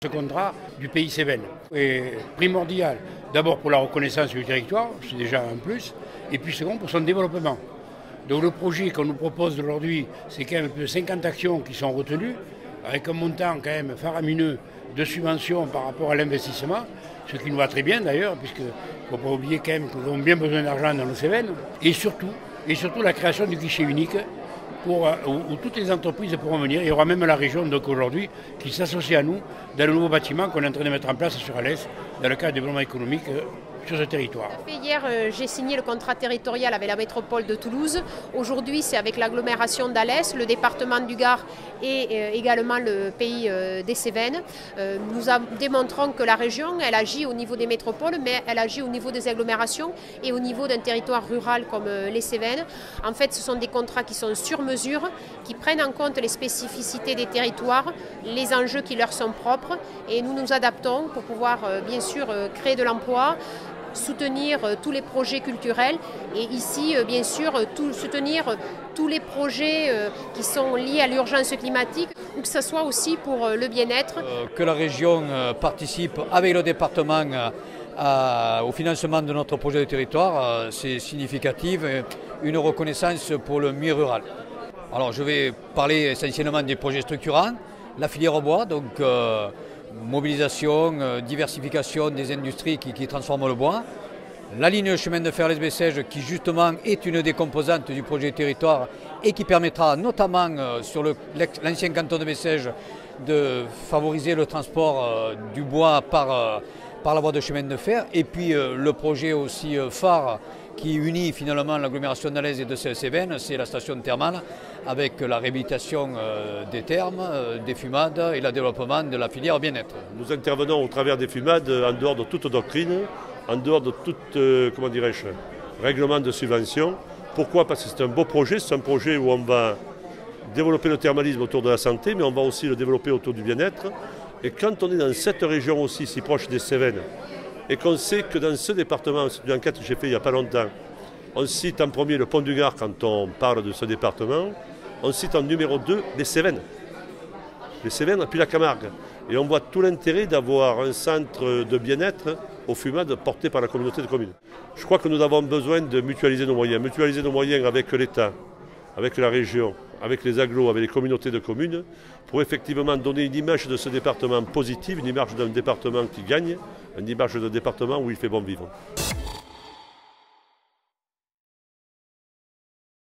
Ce contrat du pays Cévennes est primordial, d'abord pour la reconnaissance du territoire, c'est déjà un plus, et puis second pour son développement. Donc le projet qu'on nous propose aujourd'hui, c'est quand même plus de 50 actions qui sont retenues, avec un montant quand même faramineux de subventions par rapport à l'investissement, ce qui nous va très bien d'ailleurs, puisqu'il ne faut pas oublier quand même que nous avons bien besoin d'argent dans nos Cévennes, et surtout la création du guichet unique, où toutes les entreprises pourront venir. Il y aura même la région donc aujourd'hui qui s'associe à nous dans le nouveau bâtiment qu'on est en train de mettre en place sur Alès dans le cadre du développement économique sur ce territoire. Hier, j'ai signé le contrat territorial avec la métropole de Toulouse. Aujourd'hui, c'est avec l'agglomération d'Alès, le département du Gard et également le pays des Cévennes. Nous démontrons que la région, elle agit au niveau des métropoles, mais elle agit au niveau des agglomérations et au niveau d'un territoire rural comme les Cévennes. En fait, ce sont des contrats qui sont sur mesure, qui prennent en compte les spécificités des territoires, les enjeux qui leur sont propres, et nous nous adaptons pour pouvoir, bien sûr, créer de l'emploi, soutenir tous les projets culturels et ici, bien sûr, soutenir tous les projets qui sont liés à l'urgence climatique ou que ce soit aussi pour le bien-être. Que la région participe avec le département au financement de notre projet de territoire, c'est significatif, une reconnaissance pour le milieu rural. Alors je vais parler essentiellement des projets structurants, la filière bois, donc mobilisation, diversification des industries qui transforment le bois. La ligne chemin de fer Les-Bessèges qui justement est une des composantes du projet territoire et qui permettra notamment sur l'ancien canton de Bessèges de favoriser le transport du bois par la voie de chemin de fer. Et puis le projet aussi phare qui unit finalement l'agglomération d'Alès et de Cévennes, c'est la station thermale avec la réhabilitation des thermes, des fumades et le développement de la filière bien-être. Nous intervenons au travers des fumades en dehors de toute doctrine, en dehors de tout règlement de subvention. Pourquoi? Parce que c'est un beau projet, c'est un projet où on va développer le thermalisme autour de la santé, mais on va aussi le développer autour du bien-être. Et quand on est dans cette région aussi si proche des Cévennes, et qu'on sait que dans ce département, c'est une enquête que j'ai faite il n'y a pas longtemps, on cite en premier le Pont du Gard quand on parle de ce département, on cite en numéro 2 les Cévennes. Les Cévennes puis la Camargue. Et on voit tout l'intérêt d'avoir un centre de bien-être aux fumades porté par la communauté de communes. Je crois que nous avons besoin de mutualiser nos moyens avec l'État, avec la région, avec les agglos, avec les communautés de communes, pour effectivement donner une image de ce département positive, une image d'un département qui gagne, une image d'un département où il fait bon vivre.